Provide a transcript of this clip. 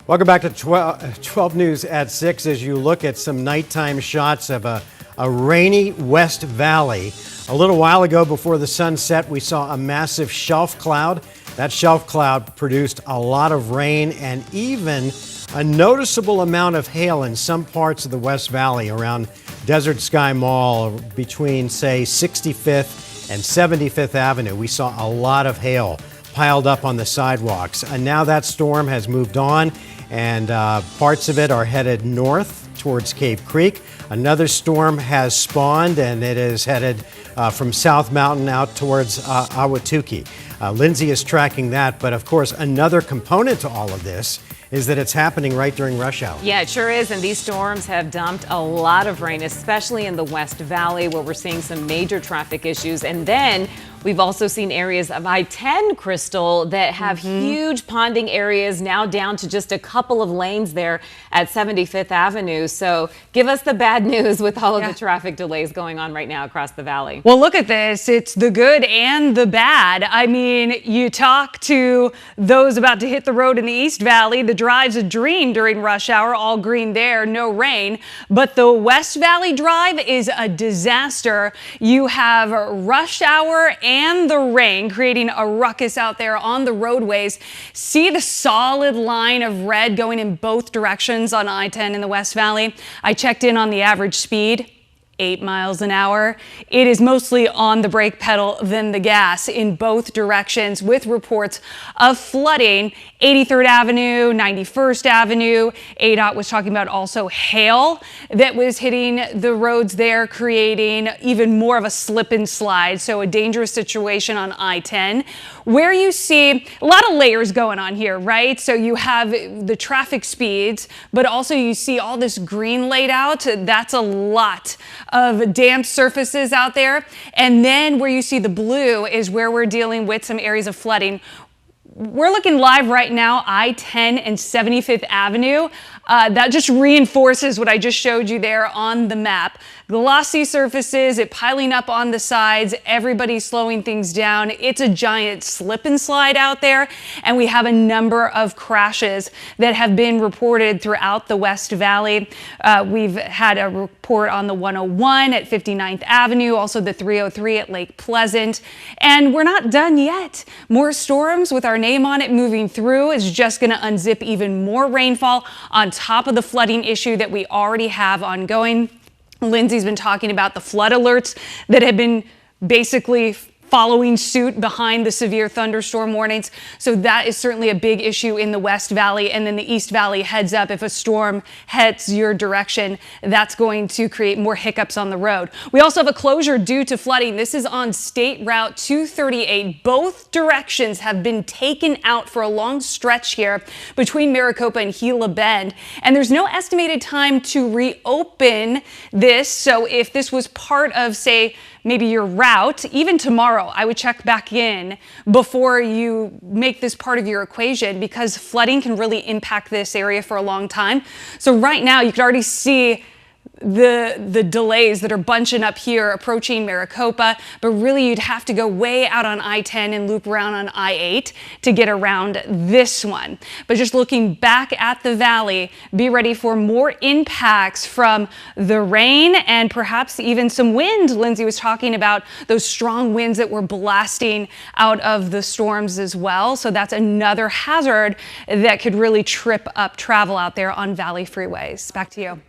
Welcome back to 12 News at 6 as you look at some nighttime shots of a rainy West Valley. A little while ago before the sun set, we saw a massive shelf cloud. That shelf cloud produced a lot of rain and even a noticeable amount of hail in some parts of the West Valley around Desert Sky Mall between, say, 65th and 75th Avenue. We saw a lot of hail piled up on the sidewalks. And now that storm has moved on and parts of it are headed north towards Cave Creek. Another storm has spawned and it is headed from South Mountain out towards Ahwatukee. Lindsay is tracking that, but of course another component to all of this is that it's happening right during rush hour. Yeah, it sure is, and these storms have dumped a lot of rain, especially in the West Valley where we're seeing some major traffic issues. And then we've also seen areas of I-10, Crystal, that have huge ponding areas now down to just a couple of lanes there at 75th Avenue. So give us the bad news with all of the traffic delays going on right now across the valley. Well, look at this. It's the good and the bad. I mean, you talk to those about to hit the road in the East Valley. The drive's a dream during rush hour, all green there, no rain. But the West Valley drive is a disaster. You have rush hour and the rain creating a ruckus out there on the roadways. See the solid line of red going in both directions on I-10 in the West Valley. I checked in on the average speed. 8 miles an hour. It is mostly on the brake pedal than the gas in both directions, with reports of flooding. 83rd Avenue, 91st Avenue. ADOT was talking about also hail that was hitting the roads there, creating even more of a slip and slide. So a dangerous situation on I-10, where you see a lot of layers going on here, right? So you have the traffic speeds, but also you see all this green laid out. That's a lot of damp surfaces out there. And then where you see the blue is where we're dealing with some areas of flooding. We're looking live right now, I-10 and 75th Avenue. That just reinforces what I just showed you there on the map. Glossy surfaces, it piling up on the sides, everybody slowing things down. It's a giant slip and slide out there, and we have a number of crashes that have been reported throughout the West Valley. We've had a report on the 101 at 59th Avenue, also the 303 at Lake Pleasant, and we're not done yet. More storms with our name on it moving through is just going to unzip even more rainfall on top of the flooding issue that we already have ongoing. Lindsay's been talking about the flood alerts that have been basically following suit behind the severe thunderstorm warnings. So that is certainly a big issue in the West Valley. And then the East Valley heads up. If a storm heads your direction, that's going to create more hiccups on the road. We also have a closure due to flooding. This is on State Route 238. Both directions have been taken out for a long stretch here between Maricopa and Gila Bend. And there's no estimated time to reopen this. So if this was part of, say, maybe your route, even tomorrow, I would check back in before you make this part of your equation, because flooding can really impact this area for a long time. So right now you can already see the delays that are bunching up here approaching Maricopa, but really you'd have to go way out on I-10 and loop around on I-8 to get around this one. But just looking back at the valley, be ready for more impacts from the rain and perhaps even some wind. Lindsay was talking about those strong winds that were blasting out of the storms as well. So that's another hazard that could really trip up travel out there on valley freeways. Back to you.